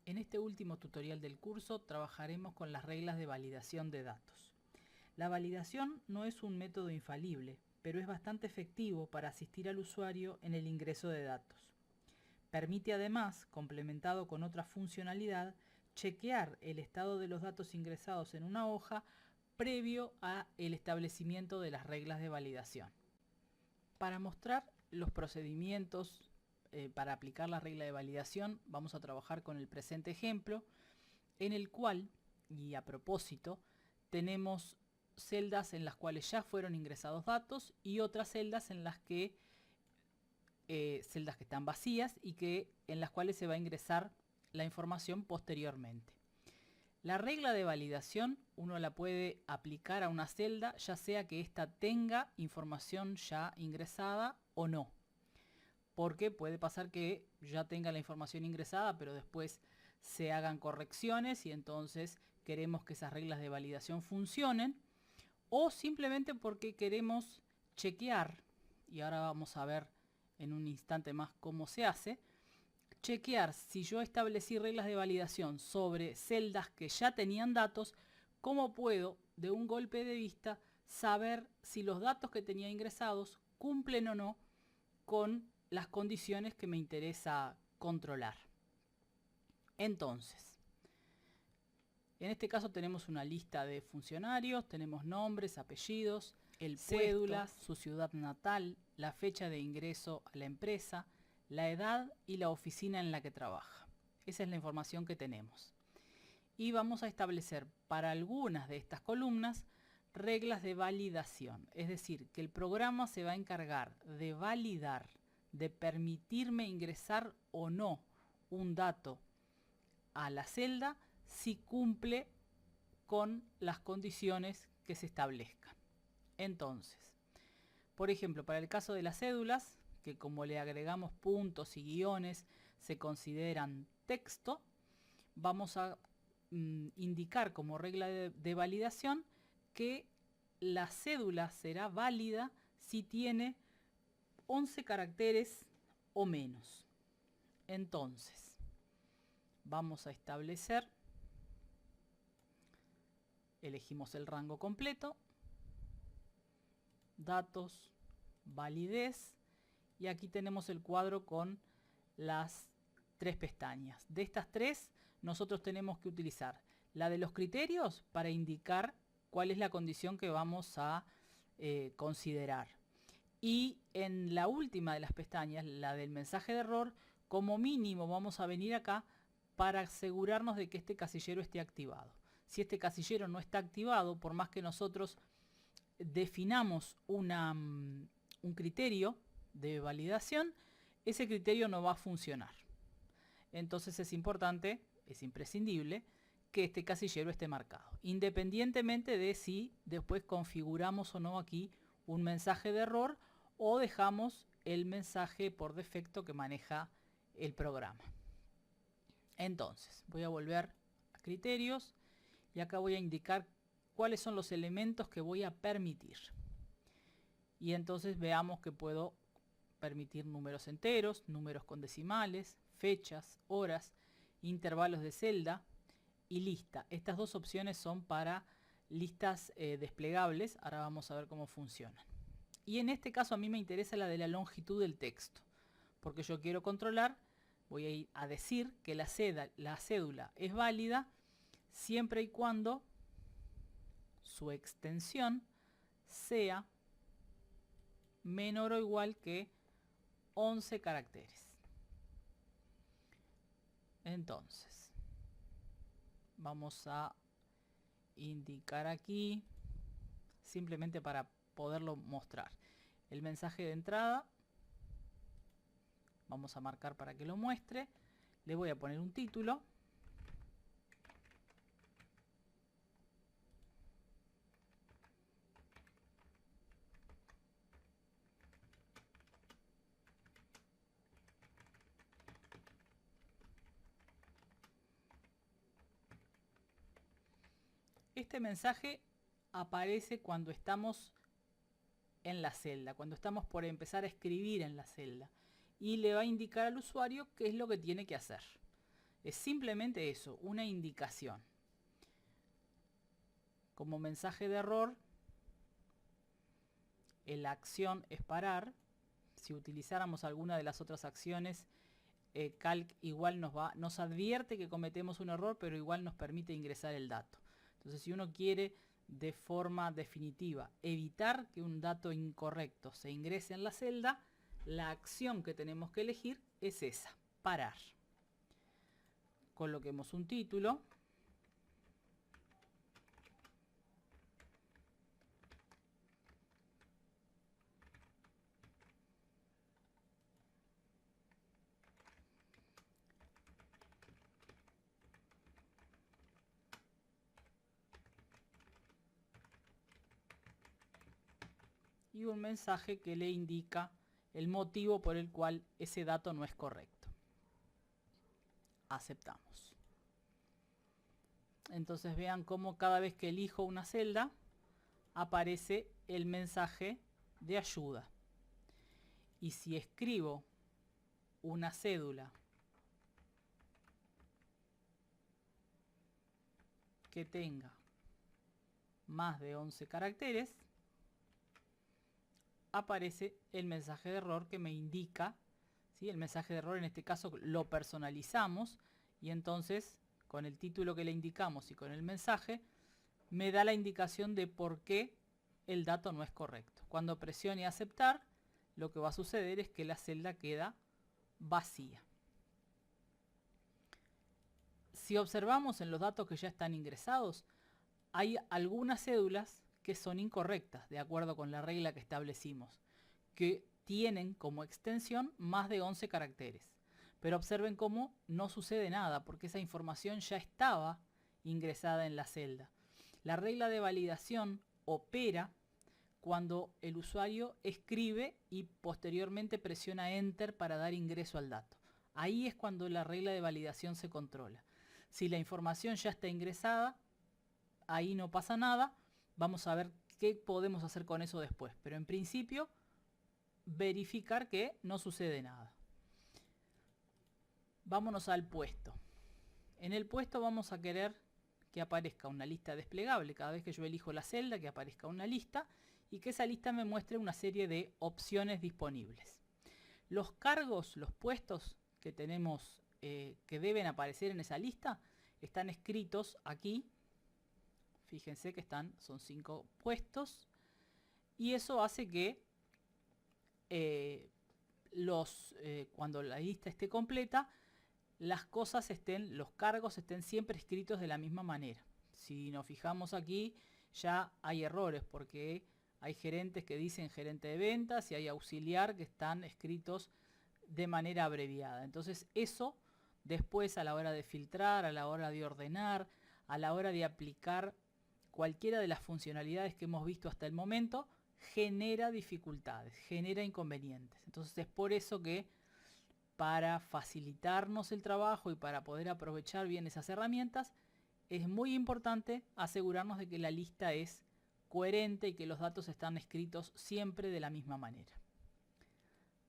En este último tutorial del curso trabajaremos con las reglas de validación de datos. La validación no es un método infalible, pero es bastante efectivo para asistir al usuario en el ingreso de datos. Permite además, complementado con otra funcionalidad, chequear el estado de los datos ingresados en una hoja previo a el establecimiento de las reglas de validación. Para mostrar los procedimientos para aplicar la regla de validación, vamos a trabajar con el presente ejemplo, en el cual, y a propósito, tenemos celdas en las cuales ya fueron ingresados datos y otras celdas en las que celdas que están vacías y en las cuales se va a ingresar la información posteriormente. La regla de validación uno la puede aplicar a una celda, ya sea que ésta tenga información ya ingresada o no. Porque puede pasar que ya tenga la información ingresada, pero después se hagan correcciones y entonces queremos que esas reglas de validación funcionen. O simplemente porque queremos chequear, y ahora vamos a ver en un instante más cómo se hace, chequear si yo establecí reglas de validación sobre celdas que ya tenían datos, cómo puedo de un golpe de vista saber si los datos que tenía ingresados cumplen o no con las condiciones que me interesa controlar. Entonces, en este caso tenemos una lista de funcionarios, tenemos nombres, apellidos, el cédula, su ciudad natal, la fecha de ingreso a la empresa, la edad y la oficina en la que trabaja. Esa es la información que tenemos. Y vamos a establecer para algunas de estas columnas reglas de validación. Es decir, que el programa se va a encargar de validar, de permitirme ingresar o no un dato a la celda si cumple con las condiciones que se establezcan. Entonces, por ejemplo, para el caso de las cédulas, que como le agregamos puntos y guiones se consideran texto, vamos a indicar como regla de validación que la cédula será válida si tiene 11 caracteres o menos. Entonces, vamos a establecer, elegimos el rango completo, datos, validez, y aquí tenemos el cuadro con las 3 pestañas. De estas 3, nosotros tenemos que utilizar la de los criterios para indicar cuál es la condición que vamos a considerar. Y en la última de las pestañas, la del mensaje de error, como mínimo vamos a venir acá para asegurarnos de que este casillero esté activado. Si este casillero no está activado, por más que nosotros definamos un criterio de validación, ese criterio no va a funcionar. Entonces es importante, es imprescindible, que este casillero esté marcado, independientemente de si después configuramos o no aquí un mensaje de error o dejamos el mensaje por defecto que maneja el programa. Entonces, voy a volver a criterios y acá voy a indicar cuáles son los elementos que voy a permitir. Y entonces veamos que puedo permitir números enteros, números con decimales, fechas, horas, intervalos de celda y lista. Estas dos opciones son para listas desplegables. Ahora vamos a ver cómo funcionan. Y en este caso a mí me interesa la de la longitud del texto, porque yo quiero controlar, voy a ir a decir que la cédula es válida siempre y cuando su extensión sea menor o igual que 11 caracteres. Entonces, vamos a indicar aquí, simplemente para poderlo mostrar, el mensaje de entrada. Vamos a marcar para que lo muestre. Le voy a poner un título. Este mensaje aparece cuando estamos en la celda, cuando estamos por empezar a escribir en la celda, y le va a indicar al usuario qué es lo que tiene que hacer. Es simplemente eso, una indicación. Como mensaje de error, la acción es parar. Si utilizáramos alguna de las otras acciones, Calc igual nos advierte que cometemos un error, pero igual nos permite ingresar el dato. Entonces, si uno quiere de forma definitiva evitar que un dato incorrecto se ingrese en la celda, la acción que tenemos que elegir es esa, parar. Coloquemos un título. Y un mensaje que le indica el motivo por el cual ese dato no es correcto. Aceptamos. Entonces vean cómo cada vez que elijo una celda aparece el mensaje de ayuda. Y si escribo una cédula que tenga más de 11 caracteres, aparece el mensaje de error que me indica, ¿sí? El mensaje de error en este caso lo personalizamos y entonces con el título que le indicamos y con el mensaje me da la indicación de por qué el dato no es correcto. Cuando presione aceptar, lo que va a suceder es que la celda queda vacía. Si observamos en los datos que ya están ingresados, hay algunas cédulas que son incorrectas, de acuerdo con la regla que establecimos, que tienen como extensión más de 11 caracteres. Pero observen cómo no sucede nada, porque esa información ya estaba ingresada en la celda. La regla de validación opera cuando el usuario escribe y posteriormente presiona Enter para dar ingreso al dato. Ahí es cuando la regla de validación se controla. Si la información ya está ingresada, ahí no pasa nada. Vamos a ver qué podemos hacer con eso después. Pero en principio, verificar que no sucede nada. Vámonos al puesto. En el puesto vamos a querer que aparezca una lista desplegable. Cada vez que yo elijo la celda, que aparezca una lista y que esa lista me muestre una serie de opciones disponibles. Los cargos, los puestos que tenemos, que deben aparecer en esa lista, están escritos aquí. Fíjense que son 5 puestos. Y eso hace que cuando la lista esté completa, los cargos estén siempre escritos de la misma manera. Si nos fijamos aquí, ya hay errores porque hay gerentes que dicen gerente de ventas y hay auxiliar que están escritos de manera abreviada. Entonces eso después, a la hora de filtrar, a la hora de ordenar, a la hora de aplicar cualquiera de las funcionalidades que hemos visto hasta el momento, genera dificultades, genera inconvenientes. Entonces es por eso que para facilitarnos el trabajo y para poder aprovechar bien esas herramientas, es muy importante asegurarnos de que la lista es coherente y que los datos están escritos siempre de la misma manera.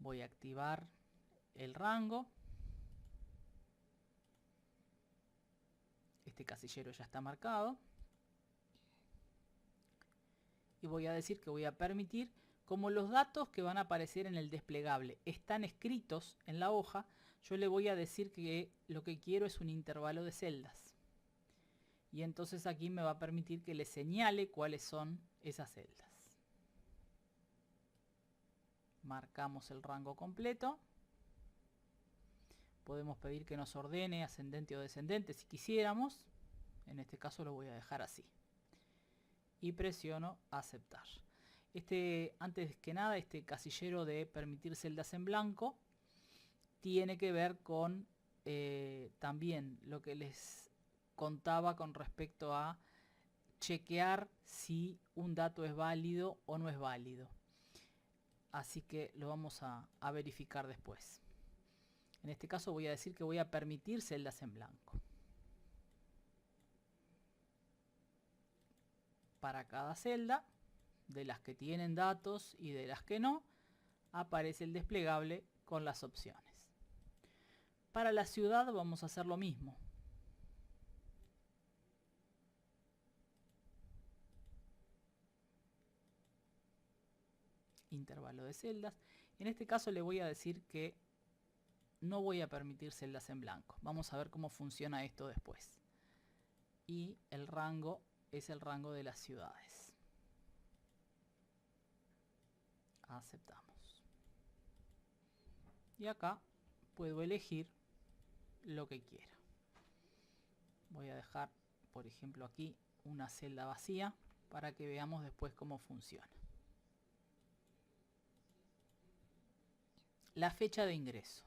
Voy a activar el rango. Este casillero ya está marcado. Y voy a decir que voy a permitir, como los datos que van a aparecer en el desplegable están escritos en la hoja, yo le voy a decir que lo que quiero es un intervalo de celdas. Y entonces aquí me va a permitir que le señale cuáles son esas celdas. Marcamos el rango completo. Podemos pedir que nos ordene ascendente o descendente si quisiéramos. En este caso lo voy a dejar así. Y presiono aceptar. Antes que nada, este casillero de permitir celdas en blanco tiene que ver con también lo que les contaba con respecto a chequear si un dato es válido o no es válido. Así que lo vamos a verificar después. En este caso voy a decir que voy a permitir celdas en blanco. Para cada celda, de las que tienen datos y de las que no, aparece el desplegable con las opciones. Para la ciudad vamos a hacer lo mismo. Intervalo de celdas. En este caso le voy a decir que no voy a permitir celdas en blanco. Vamos a ver cómo funciona esto después. Y el rango es el rango de las ciudades. Aceptamos. Y acá puedo elegir lo que quiera. Voy a dejar, por ejemplo, aquí una celda vacía para que veamos después cómo funciona. La fecha de ingreso.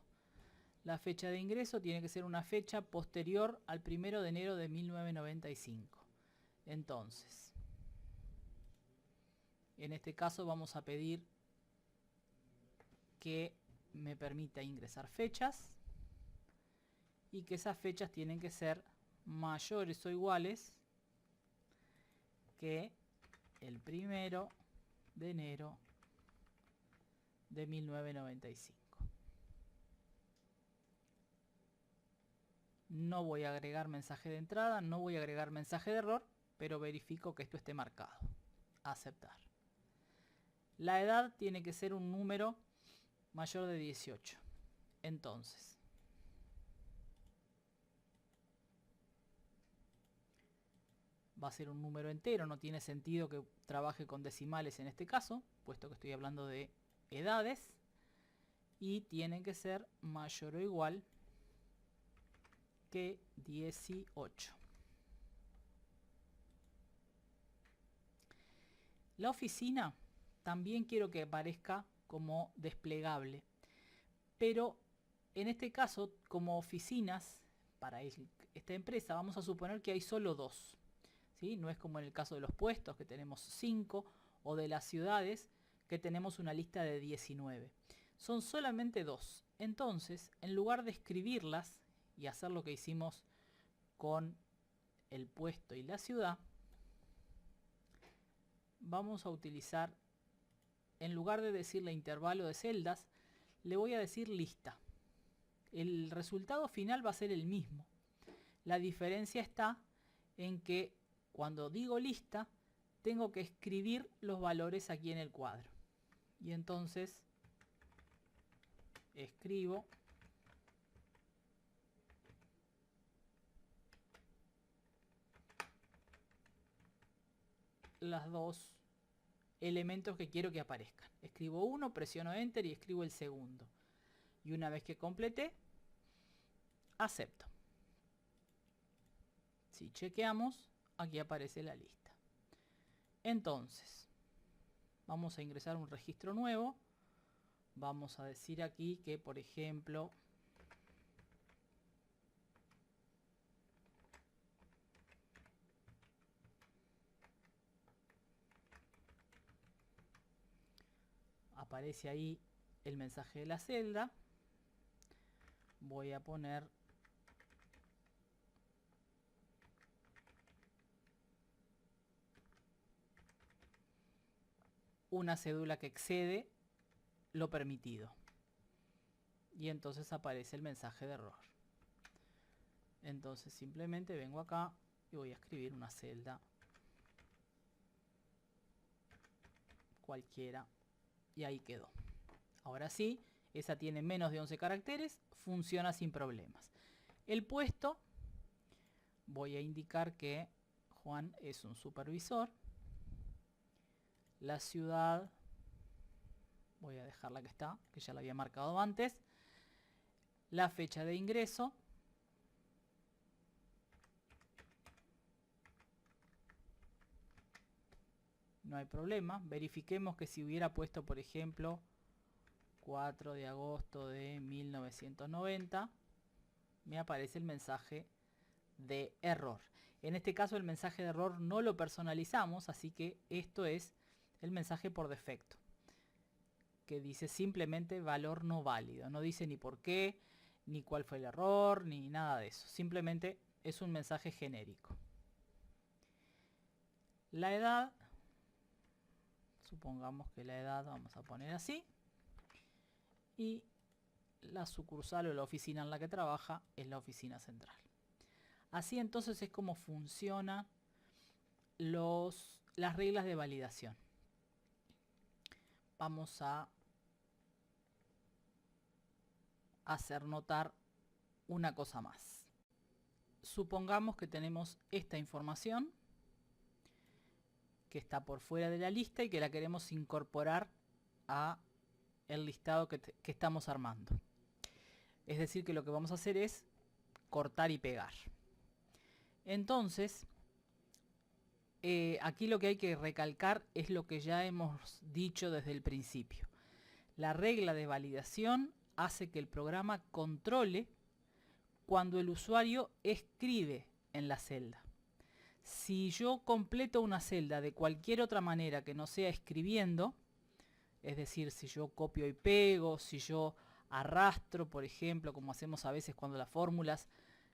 La fecha de ingreso tiene que ser una fecha posterior al 1 de enero de 1995. Entonces, en este caso vamos a pedir que me permita ingresar fechas y que esas fechas tienen que ser mayores o iguales que el 1 de enero de 1995. No voy a agregar mensaje de entrada, no voy a agregar mensaje de error, pero verifico que esto esté marcado. Aceptar. La edad tiene que ser un número mayor de 18. Entonces, va a ser un número entero, no tiene sentido que trabaje con decimales en este caso, puesto que estoy hablando de edades, y tienen que ser mayor o igual que 18. La oficina también quiero que aparezca como desplegable, pero en este caso, como oficinas para esta empresa, vamos a suponer que hay solo 2. ¿Sí? No es como en el caso de los puestos, que tenemos 5, o de las ciudades, que tenemos una lista de 19. Son solamente 2. Entonces, en lugar de escribirlas y hacer lo que hicimos con el puesto y la ciudad, vamos a utilizar, en lugar de decirle intervalo de celdas, le voy a decir lista. El resultado final va a ser el mismo. La diferencia está en que cuando digo lista, tengo que escribir los valores aquí en el cuadro. Y entonces escribo los 2 elementos que quiero que aparezcan. Escribo uno, presiono Enter y escribo el segundo. Y una vez que completé, acepto. Si chequeamos, aquí aparece la lista. Entonces, vamos a ingresar un registro nuevo. Vamos a decir aquí que, por ejemplo, aparece ahí el mensaje de la celda. Voy a poner una cédula que excede lo permitido. Y entonces aparece el mensaje de error. Entonces simplemente vengo acá y voy a escribir una celda cualquiera y ahí quedó. Ahora sí, esa tiene menos de 11 caracteres, funciona sin problemas. El puesto, voy a indicar que Juan es un supervisor. La ciudad, voy a dejarla que está, que ya la había marcado antes. La fecha de ingreso. No hay problema. Verifiquemos que si hubiera puesto, por ejemplo, 4 de agosto de 1990, me aparece el mensaje de error. En este caso el mensaje de error no lo personalizamos, así que esto es el mensaje por defecto, que dice simplemente valor no válido. No dice ni por qué, ni cuál fue el error, ni nada de eso. Simplemente es un mensaje genérico. La edad, supongamos que la edad vamos a poner así. Y la sucursal o la oficina en la que trabaja es la oficina central. Así entonces es como funcionan las reglas de validación. Vamos a hacer notar una cosa más. Supongamos que tenemos esta información que está por fuera de la lista y que la queremos incorporar a el listado que estamos armando. Es decir, que lo que vamos a hacer es cortar y pegar. Entonces, aquí lo que hay que recalcar es lo que ya hemos dicho desde el principio. La regla de validación hace que el programa controle cuando el usuario escribe en la celda. Si yo completo una celda de cualquier otra manera que no sea escribiendo, es decir, si yo copio y pego, si yo arrastro, por ejemplo, como hacemos a veces cuando las fórmulas,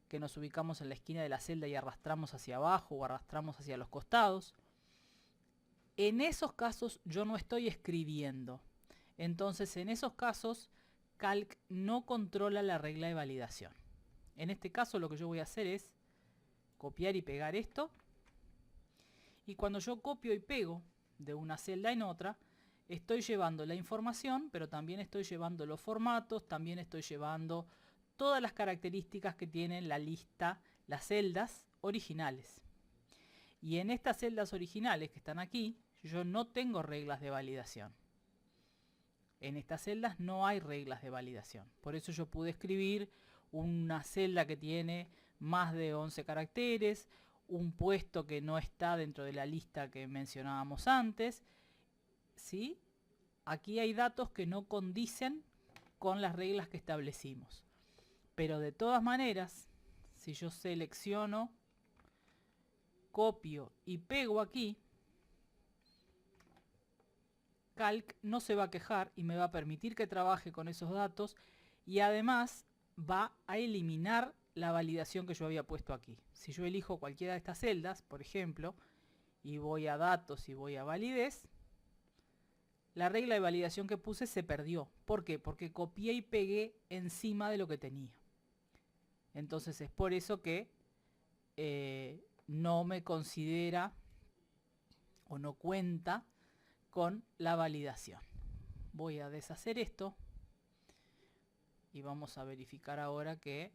que nos ubicamos en la esquina de la celda y arrastramos hacia abajo o arrastramos hacia los costados, en esos casos yo no estoy escribiendo. Entonces, en esos casos, Calc no controla la regla de validación. En este caso, lo que yo voy a hacer es copiar y pegar esto. Y cuando yo copio y pego de una celda en otra, estoy llevando la información, pero también estoy llevando los formatos, también estoy llevando todas las características que tienen la lista, las celdas originales. Y en estas celdas originales que están aquí, yo no tengo reglas de validación. En estas celdas no hay reglas de validación. Por eso yo pude escribir una celda que tiene más de 11 caracteres, un puesto que no está dentro de la lista que mencionábamos antes, ¿sí? Aquí hay datos que no condicen con las reglas que establecimos. Pero de todas maneras, si yo selecciono, copio y pego aquí, Calc no se va a quejar y me va a permitir que trabaje con esos datos y además va a eliminar la validación que yo había puesto aquí. Si yo elijo cualquiera de estas celdas, por ejemplo, y voy a datos y voy a validez, la regla de validación que puse se perdió. ¿Por qué? Porque copié y pegué encima de lo que tenía. Entonces es por eso que no me considera o no cuenta con la validación. Voy a deshacer esto y vamos a verificar ahora que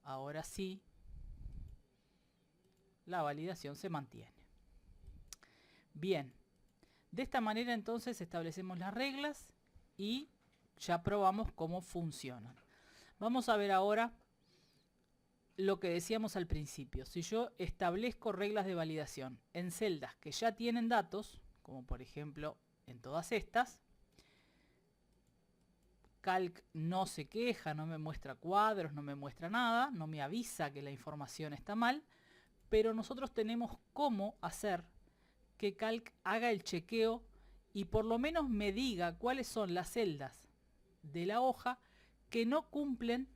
ahora sí la validación se mantiene. Bien, de esta manera entonces establecemos las reglas y ya probamos cómo funcionan. Vamos a ver ahora lo que decíamos al principio. Si yo establezco reglas de validación en celdas que ya tienen datos, como por ejemplo en todas estas, Calc no se queja, no me muestra cuadros, no me muestra nada, no me avisa que la información está mal, pero nosotros tenemos cómo hacer que Calc haga el chequeo y por lo menos me diga cuáles son las celdas de la hoja que no cumplen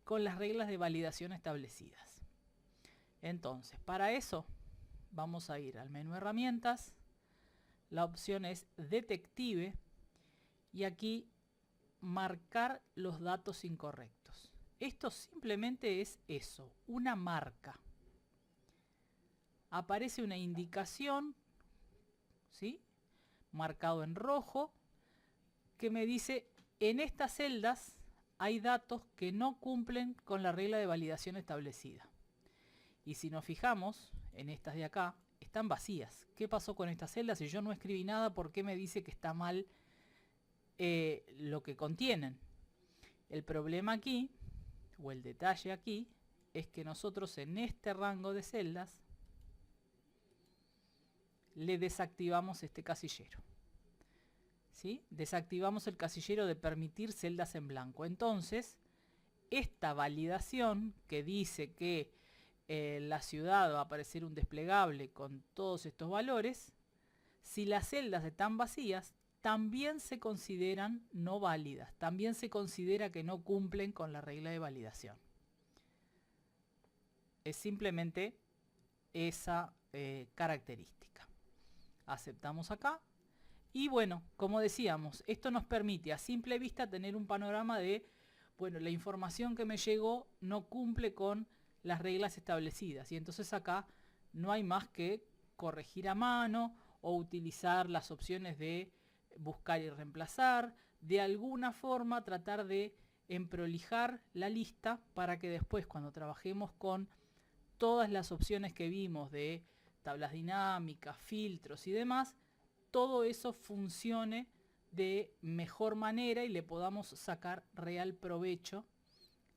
con las reglas de validación establecidas. Entonces, para eso vamos a ir al menú herramientas, la opción es detective y aquí marcar los datos incorrectos. Esto simplemente es eso, una marca. Aparece una indicación, ¿sí?, marcado en rojo, que me dice en estas celdas hay datos que no cumplen con la regla de validación establecida. Y si nos fijamos en estas de acá, están vacías. ¿Qué pasó con estas celdas? Si yo no escribí nada, ¿por qué me dice que está mal lo que contienen? El problema aquí, o el detalle aquí, es que nosotros en este rango de celdas le desactivamos este casillero. ¿Sí? Desactivamos el casillero de permitir celdas en blanco. Entonces, esta validación que dice que en la ciudad va a aparecer un desplegable con todos estos valores, si las celdas están vacías, también se consideran no válidas. También se considera que no cumplen con la regla de validación. Es simplemente esa característica. Aceptamos acá. Y bueno, como decíamos, esto nos permite a simple vista tener un panorama de bueno, la información que me llegó no cumple con las reglas establecidas y entonces acá no hay más que corregir a mano o utilizar las opciones de buscar y reemplazar, de alguna forma tratar de emprolijar la lista para que después cuando trabajemos con todas las opciones que vimos de tablas dinámicas, filtros y demás, todo eso funcione de mejor manera y le podamos sacar real provecho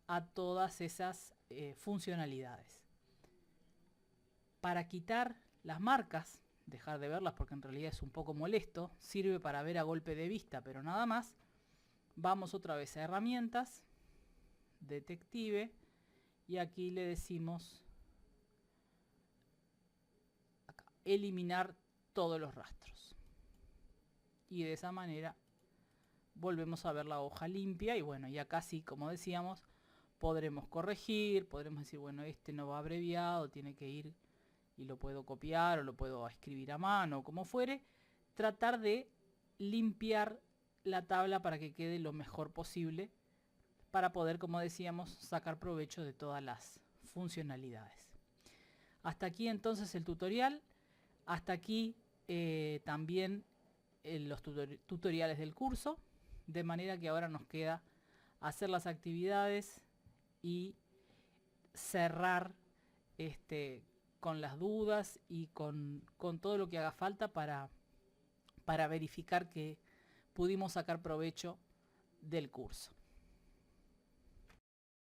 a todas esas funcionalidades. Para quitar las marcas, dejar de verlas porque en realidad es un poco molesto, sirve para ver a golpe de vista, pero nada más. Vamos otra vez a herramientas, detective, y aquí le decimos acá, eliminar todos los rastros. Y de esa manera volvemos a ver la hoja limpia y bueno, y acá sí, como decíamos, podremos corregir, podremos decir, bueno, este no va abreviado, tiene que ir y lo puedo copiar o lo puedo escribir a mano, como fuere, tratar de limpiar la tabla para que quede lo mejor posible para poder, como decíamos, sacar provecho de todas las funcionalidades. Hasta aquí entonces el tutorial, hasta aquí también los tutoriales del curso, de manera que ahora nos queda hacer las actividades y cerrar con las dudas y con todo lo que haga falta para verificar que pudimos sacar provecho del curso.